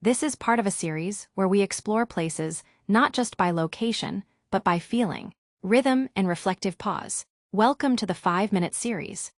This is part of a series where we explore places not just by location, but by feeling, rhythm, and reflective pause. Welcome to the 5-minute series.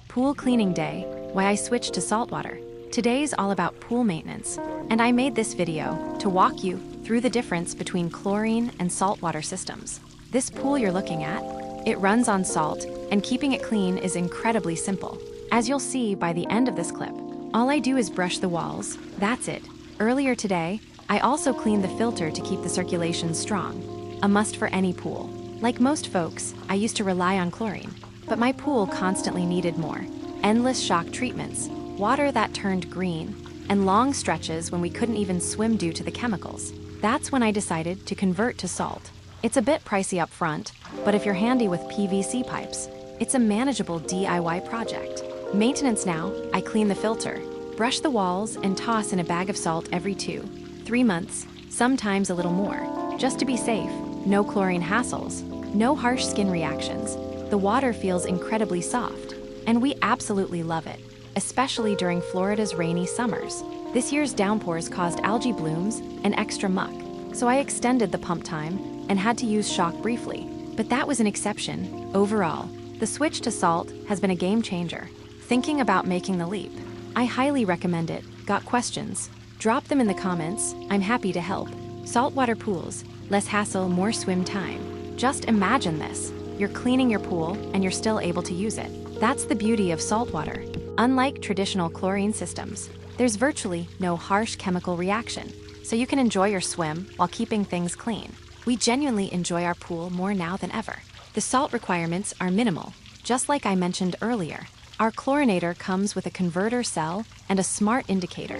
Pool Cleaning Day, Why I Switched to Saltwater. Today's all about pool maintenance, and I made this video to walk you through the difference between chlorine and saltwater systems. This pool you're looking at, it runs on salt, and keeping it clean is incredibly simple. As you'll see by the end of this clip, all I do is brush the walls, that's it. Earlier today, I also cleaned the filter to keep the circulation strong, a must for any pool. Like most folks, I used to rely on chlorine, but my pool constantly needed more. Endless shock treatments, water that turned green, and long stretches when we couldn't even swim due to the chemicals. That's when I decided to convert to salt. It's a bit pricey up front, but if you're handy with PVC pipes, it's a manageable DIY project. Maintenance now, I clean the filter, brush the walls, and toss in a bag of salt every 2-3 months, sometimes a little more. Just to be safe, no chlorine hassles, no harsh skin reactions. The water feels incredibly soft, and we absolutely love it, especially during Florida's rainy summers. This year's downpours caused algae blooms and extra muck, so I extended the pump time and had to use shock briefly, but that was an exception. Overall, the switch to salt has been a game changer. Thinking about making the leap? I highly recommend it. Got questions? Drop them in the comments. I'm happy to help. Saltwater pools, less hassle, more swim time. Just imagine this. You're cleaning your pool and you're still able to use it. That's the beauty of saltwater. Unlike traditional chlorine systems, there's virtually no harsh chemical reaction, so you can enjoy your swim while keeping things clean. We genuinely enjoy our pool more now than ever. The salt requirements are minimal, just like I mentioned earlier. Our chlorinator comes with a converter cell and a smart indicator.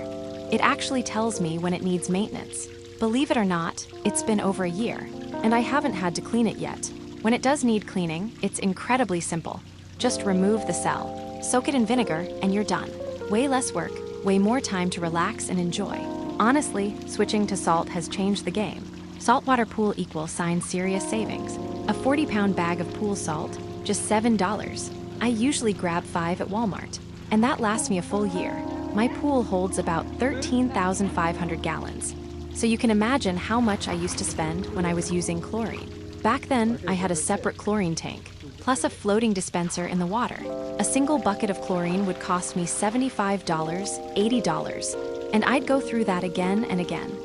It actually tells me when it needs maintenance. Believe it or not, it's been over a year, and I haven't had to clean it yet. When it does need cleaning, it's incredibly simple. Just remove the cell, soak it in vinegar, and you're done. Way less work, way more time to relax and enjoy. Honestly, switching to salt has changed the game. Saltwater pool equals serious savings. A 40-pound bag of pool salt, just $7. I usually grab 5 at Walmart, and that lasts me a full year. My pool holds about 13,500 gallons, so you can imagine how much I used to spend when I was using chlorine. Back then, I had a separate chlorine tank, plus a floating dispenser in the water. A single bucket of chlorine would cost me $75, $80, and I'd go through that again and again.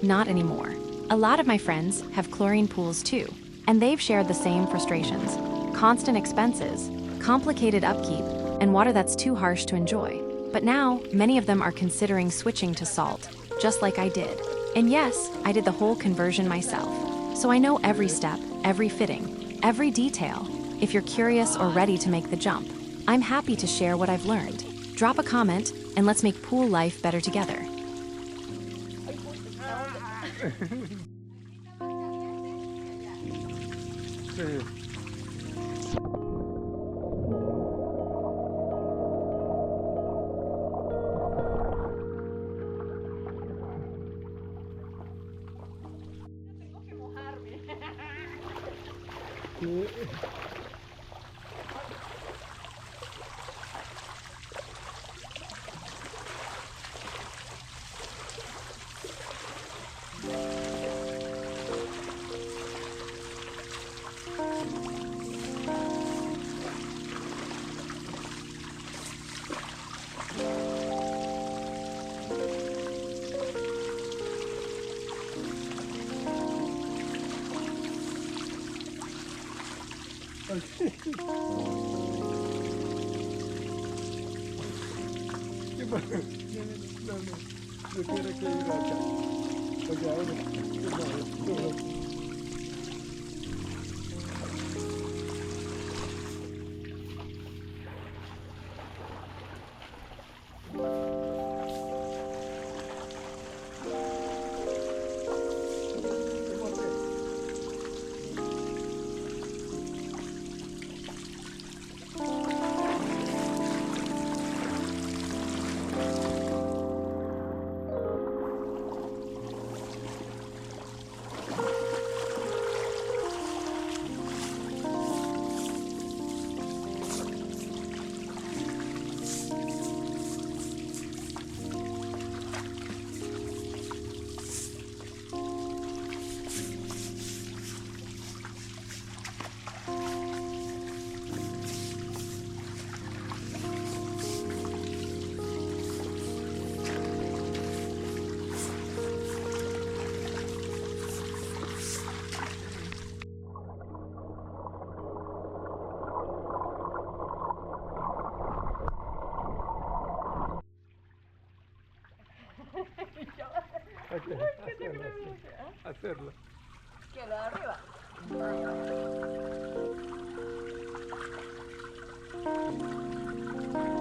Not anymore. A lot of my friends have chlorine pools too, and they've shared the same frustrations. Constant expenses, complicated upkeep, and water that's too harsh to enjoy. But now, many of them are considering switching to salt, just like I did. And yes, I did the whole conversion myself. So I know every step, every fitting, every detail. If you're curious or ready to make the jump, I'm happy to share what I've learned. Drop a comment, and let's make pool life better together. Hacerlo. Que lo de arriba. Ahí va.